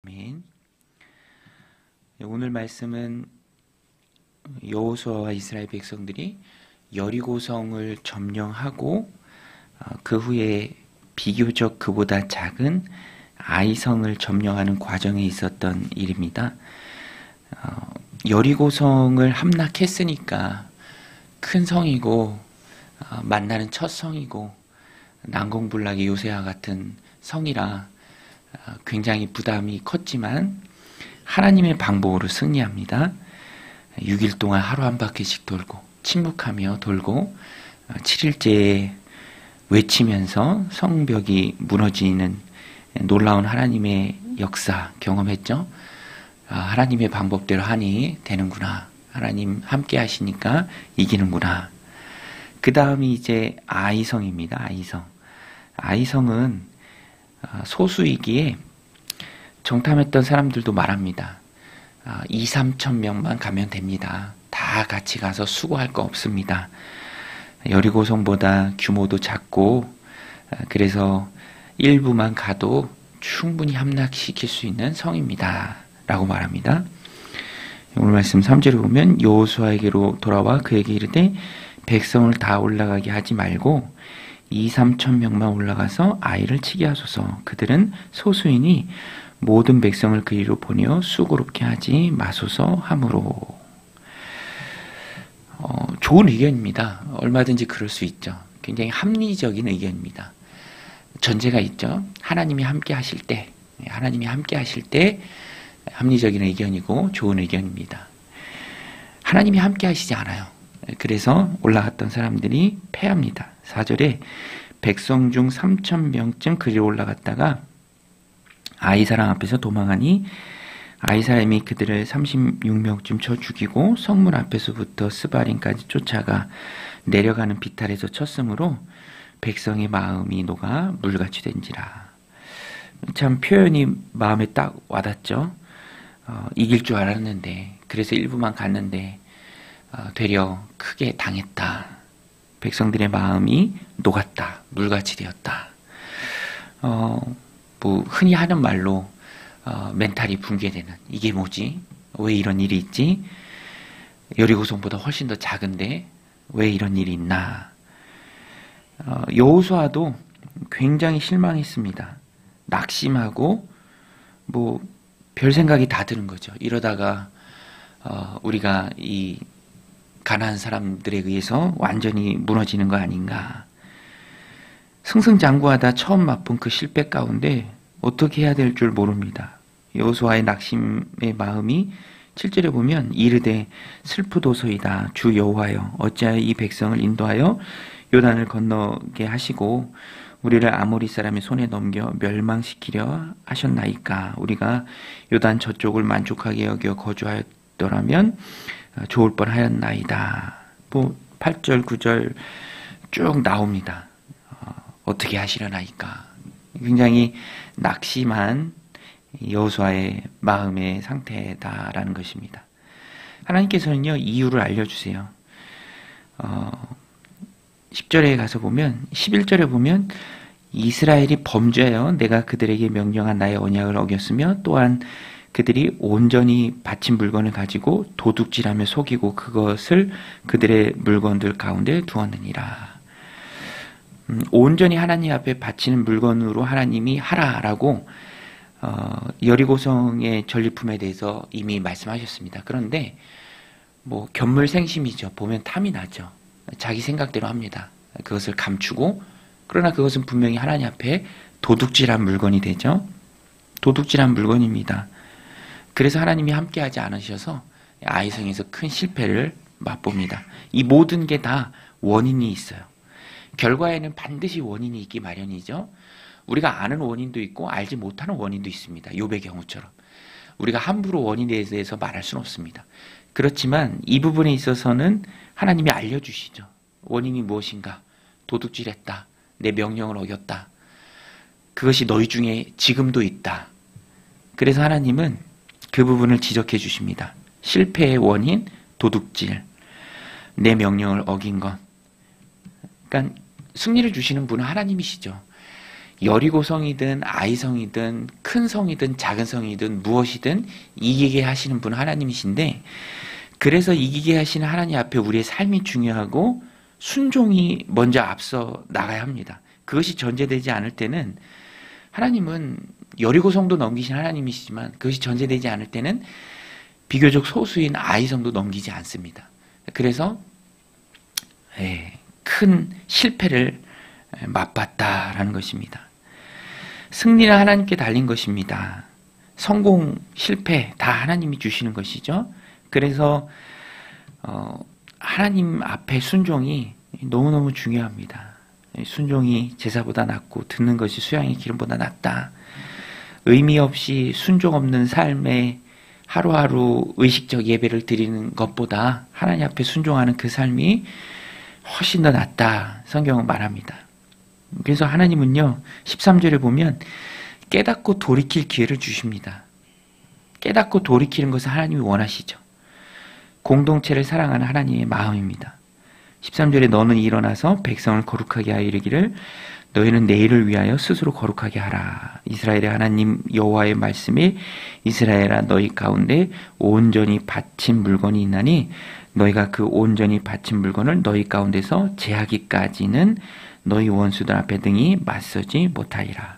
아멘. 오늘 말씀은 여호수아와 이스라엘 백성들이 여리고성을 점령하고 그 후에 비교적 그보다 작은 아이성을 점령하는 과정에 있었던 일입니다. 여리고성을 함락했으니까 큰 성이고 만나는 첫 성이고 난공불락의 요새와 같은 성이라 굉장히 부담이 컸지만 하나님의 방법으로 승리합니다. 6일 동안 하루 한 바퀴씩 돌고 침묵하며 돌고 7일째에 외치면서 성벽이 무너지는 놀라운 하나님의 역사 경험했죠. 하나님의 방법대로 하니 되는구나. 하나님 함께 하시니까 이기는구나. 그 다음이 이제 아이성입니다. 아이성은 소수이기에 정탐했던 사람들도 말합니다. 2, 3천 명만 가면 됩니다. 다 같이 가서 수고할 거 없습니다. 여리고성보다 규모도 작고 그래서 일부만 가도 충분히 함락시킬 수 있는 성입니다. 라고 말합니다. 오늘 말씀 3절에 보면 여호수아에게로 돌아와 그에게 이르되 백성을 다 올라가게 하지 말고 2, 3천 명만 올라가서 아이를 치게 하소서. 그들은 소수이니 모든 백성을 그리로 보내어 수고롭게 하지 마소서 하므로. 좋은 의견입니다. 얼마든지 그럴 수 있죠. 굉장히 합리적인 의견입니다. 전제가 있죠. 하나님이 함께 하실 때 합리적인 의견이고 좋은 의견입니다. 하나님이 함께 하시지 않아요. 그래서 올라갔던 사람들이 패합니다. 4절에 백성 중 3천 명쯤 그리로 올라갔다가 아이사람 앞에서 도망하니 아이사람이 그들을 36명쯤 쳐 죽이고 성문 앞에서부터 스바림까지 쫓아가 내려가는 비탈에서 쳤으므로 백성의 마음이 녹아 물같이 된지라. 참 표현이 마음에 딱 와닿죠. 이길 줄 알았는데 그래서 일부만 갔는데 되려 크게 당했다. 백성들의 마음이 녹았다. 물같이 되었다. 흔히 하는 말로 멘탈이 붕괴되는, 이게 뭐지? 왜 이런 일이 있지? 여리고성보다 훨씬 더 작은데 왜 이런 일이 있나? 여호수아도 굉장히 실망했습니다. 낙심하고 별 생각이 다 드는 거죠. 이러다가 우리가 이 가나안 사람들에 의해서 완전히 무너지는 거 아닌가. 승승장구하다 처음 맛본 그 실패 가운데 어떻게 해야 될 줄 모릅니다. 여호수아의 낙심의 마음이 7절에 보면 이르되 슬프도소이다. 주 여호와여 어찌하여 이 백성을 인도하여 요단을 건너게 하시고 우리를 아모리 사람의 손에 넘겨 멸망시키려 하셨나이까. 우리가 요단 저쪽을 만족하게 여겨 거주하였더라면 좋을 뻔하였나이다. 8절 9절 쭉 나옵니다. 어떻게 하시려나이까. 굉장히 낙심한 여호수아의 마음의 상태다라는 것입니다. 하나님께서는요 이유를 알려주세요. 10절에 가서 보면 11절에 보면 이스라엘이 범죄하여 내가 그들에게 명령한 나의 언약을 어겼으며 또한 그들이 온전히 바친 물건을 가지고 도둑질하며 속이고 그것을 그들의 물건들 가운데 두었느니라. 온전히 하나님 앞에 바치는 물건으로 하나님이 하라라고 여리고성의 전리품에 대해서 이미 말씀하셨습니다. 그런데 견물생심이죠. 보면 탐이 나죠. 자기 생각대로 합니다. 그것을 감추고, 그러나 그것은 분명히 하나님 앞에 도둑질한 물건이 되죠. 도둑질한 물건입니다. 그래서 하나님이 함께하지 않으셔서 아이성에서 큰 실패를 맛봅니다. 이 모든 게 다 원인이 있어요. 결과에는 반드시 원인이 있기 마련이죠. 우리가 아는 원인도 있고 알지 못하는 원인도 있습니다. 욥의 경우처럼. 우리가 함부로 원인에 대해서 말할 수는 없습니다. 그렇지만 이 부분에 있어서는 하나님이 알려주시죠. 원인이 무엇인가? 도둑질했다. 내 명령을 어겼다. 그것이 너희 중에 지금도 있다. 그래서 하나님은 그 부분을 지적해 주십니다. 실패의 원인, 도둑질. 내 명령을 어긴 것. 그러니까 승리를 주시는 분은 하나님이시죠. 여리고성이든 아이성이든 큰 성이든 작은 성이든 무엇이든 이기게 하시는 분 하나님이신데, 그래서 이기게 하시는 하나님 앞에 우리의 삶이 중요하고 순종이 먼저 앞서 나가야 합니다. 그것이 전제되지 않을 때는, 하나님은 여리고성도 넘기신 하나님이시지만 그것이 전제되지 않을 때는 비교적 소수인 아이성도 넘기지 않습니다. 그래서 큰 실패를 맛봤다라는 것입니다. 승리는 하나님께 달린 것입니다. 성공, 실패 다 하나님이 주시는 것이죠. 그래서 하나님 앞에 순종이 너무너무 중요합니다. 순종이 제사보다 낫고 듣는 것이 수양의 기름보다 낫다. 의미 없이 순종 없는 삶에 하루하루 의식적 예배를 드리는 것보다 하나님 앞에 순종하는 그 삶이 훨씬 더 낫다. 성경은 말합니다. 그래서 하나님은요, 13절에 보면 깨닫고 돌이킬 기회를 주십니다. 깨닫고 돌이키는 것을 하나님이 원하시죠. 공동체를 사랑하는 하나님의 마음입니다. 13절에 너는 일어나서 백성을 거룩하게 하여 이르기를 너희는 내일을 위하여 스스로 거룩하게 하라. 이스라엘의 하나님 여호와의 말씀에 이스라엘아 너희 가운데 온전히 바친 물건이 있나니 너희가 그 온전히 바친 물건을 너희 가운데서 제하기까지는 너희 원수들 앞에 등이 맞서지 못하리라.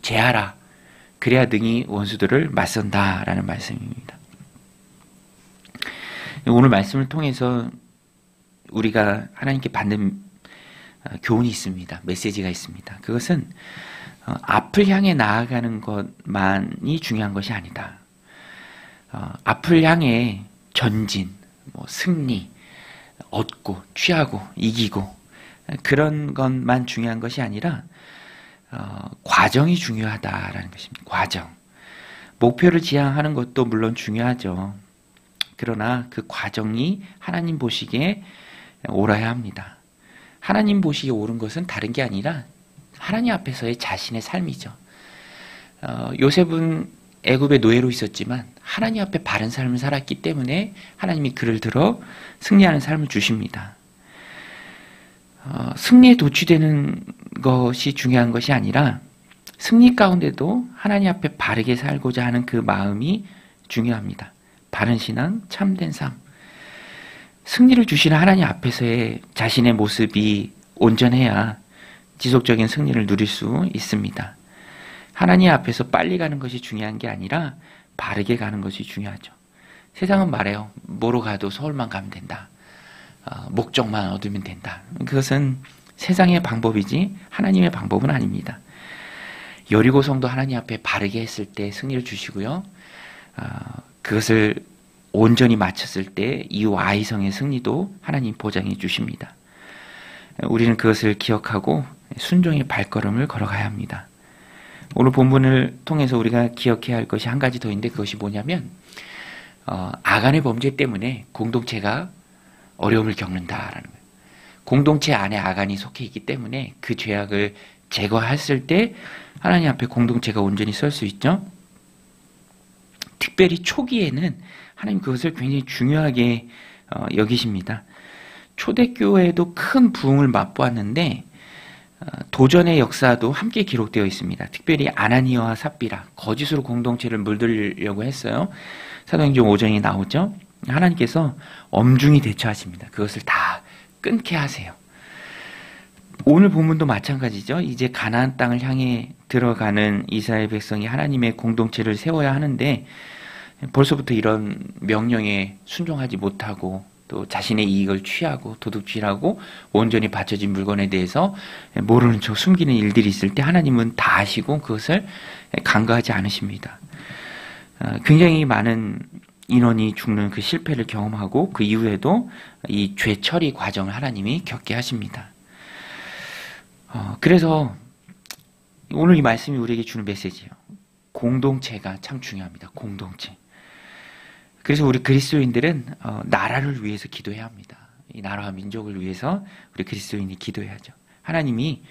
제하라. 그래야 등이 원수들을 맞선다라는 말씀입니다. 오늘 말씀을 통해서 우리가 하나님께 받는 교훈이 있습니다. 메시지가 있습니다. 그것은 앞을 향해 나아가는 것만이 중요한 것이 아니다. 앞을 향해 전진, 승리, 얻고, 취하고, 이기고 그런 것만 중요한 것이 아니라 과정이 중요하다라는 것입니다. 과정. 목표를 지향하는 것도 물론 중요하죠. 그러나 그 과정이 하나님 보시기에 옳아야 합니다. 하나님 보시기에 옳은 것은 다른 게 아니라 하나님 앞에서의 자신의 삶이죠. 요셉은 애굽의 노예로 있었지만 하나님 앞에 바른 삶을 살았기 때문에 하나님이 그를 들어 승리하는 삶을 주십니다. 승리에 도취되는 것이 중요한 것이 아니라 승리 가운데도 하나님 앞에 바르게 살고자 하는 그 마음이 중요합니다. 바른 신앙, 참된 삶. 승리를 주시는 하나님 앞에서의 자신의 모습이 온전해야 지속적인 승리를 누릴 수 있습니다. 하나님 앞에서 빨리 가는 것이 중요한 게 아니라 바르게 가는 것이 중요하죠. 세상은 말해요. 뭐로 가도 서울만 가면 된다. 목적만 얻으면 된다. 그것은 세상의 방법이지 하나님의 방법은 아닙니다. 여리고성도 하나님 앞에 바르게 했을 때 승리를 주시고요. 그것을 온전히 마쳤을 때 이후 아이성의 승리도 하나님 보장해 주십니다. 우리는 그것을 기억하고 순종의 발걸음을 걸어가야 합니다. 오늘 본문을 통해서 우리가 기억해야 할 것이 한 가지 더 있는데 그것이 뭐냐면 아간의 범죄 때문에 공동체가 어려움을 겪는다라는 거예요. 공동체 안에 아간이 속해 있기 때문에 그 죄악을 제거했을 때 하나님 앞에 공동체가 온전히 설 수 있죠. 특별히 초기에는 하나님 그것을 굉장히 중요하게 여기십니다. 초대교회에도 큰 부흥을 맛보았는데 도전의 역사도 함께 기록되어 있습니다. 특별히 아나니아와 삽비라 거짓으로 공동체를 물들려고 했어요. 사도행전 5장에 나오죠. 하나님께서 엄중히 대처하십니다. 그것을 다 끊게 하세요. 오늘 본문도 마찬가지죠. 이제 가나안 땅을 향해 들어가는 이스라엘 백성이 하나님의 공동체를 세워야 하는데 벌써부터 이런 명령에 순종하지 못하고 또 자신의 이익을 취하고 도둑질하고 온전히 바쳐진 물건에 대해서 모르는 척 숨기는 일들이 있을 때 하나님은 다 아시고 그것을 간과하지 않으십니다. 굉장히 많은 인원이 죽는 그 실패를 경험하고 그 이후에도 이 죄 처리 과정을 하나님이 겪게 하십니다. 그래서 오늘 이 말씀이 우리에게 주는 메시지예요. 공동체가 참 중요합니다. 공동체. 그래서 우리 그리스도인들은 나라를 위해서 기도해야 합니다. 이 나라와 민족을 위해서 우리 그리스도인이 기도해야죠. 하나님이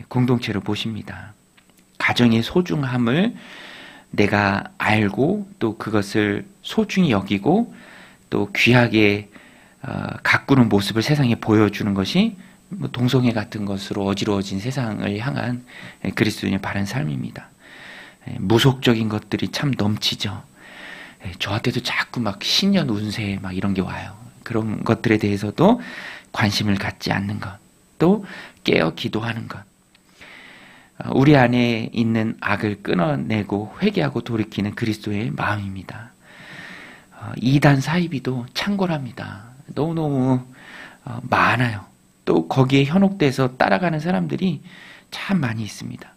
공동체로 보십니다. 가정의 소중함을 내가 알고 또 그것을 소중히 여기고 또 귀하게 가꾸는 모습을 세상에 보여주는 것이 동성애 같은 것으로 어지러워진 세상을 향한 그리스도인의 바른 삶입니다. 무속적인 것들이 참 넘치죠. 저한테도 자꾸 막 신년 운세 막 이런 게 와요. 그런 것들에 대해서도 관심을 갖지 않는 것, 또 깨어 기도하는 것, 우리 안에 있는 악을 끊어내고 회개하고 돌이키는 그리스도의 마음입니다. 이단 사이비도 창궐합니다. 너무너무 많아요. 또 거기에 현혹돼서 따라가는 사람들이 참 많이 있습니다.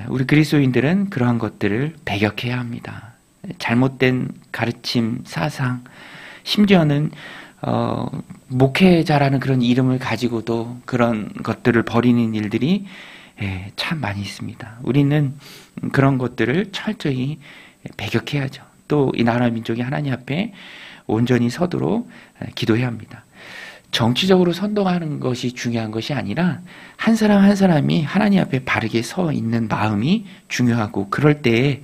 우리 그리스도인들은 그러한 것들을 배격해야 합니다. 잘못된 가르침, 사상, 심지어는 목회자라는 그런 이름을 가지고도 그런 것들을 벌이는 일들이 참 많이 있습니다. 우리는 그런 것들을 철저히 배격해야죠. 또 이 나라 민족이 하나님 앞에 온전히 서도록 기도해야 합니다. 정치적으로 선동하는 것이 중요한 것이 아니라 한 사람 한 사람이 하나님 앞에 바르게 서 있는 마음이 중요하고, 그럴 때에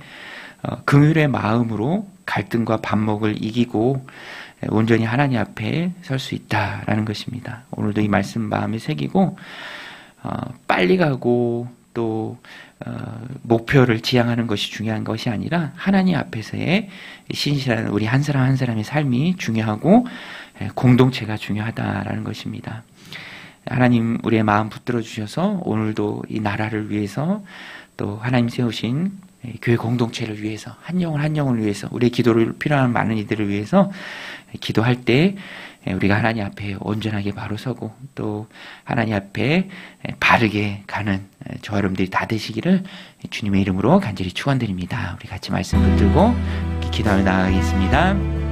긍휼의 마음으로 갈등과 반목을 이기고 온전히 하나님 앞에 설 수 있다라는 것입니다. 오늘도 이 말씀 마음에 새기고 빨리 가고 또 목표를 지향하는 것이 중요한 것이 아니라 하나님 앞에서의 신실한 우리 한 사람 한 사람의 삶이 중요하고 공동체가 중요하다라는 것입니다. 하나님 우리의 마음 붙들어 주셔서 오늘도 이 나라를 위해서 또 하나님 세우신 교회 공동체를 위해서 한 영혼 한 영혼을 위해서 우리의 기도를 필요한 많은 이들을 위해서 기도할 때 우리가 하나님 앞에 온전하게 바로 서고 또 하나님 앞에 바르게 가는 저와 여러분들이 다 되시기를 주님의 이름으로 간절히 축원드립니다. 우리 같이 말씀 붙들고 기도하며 나아가겠습니다.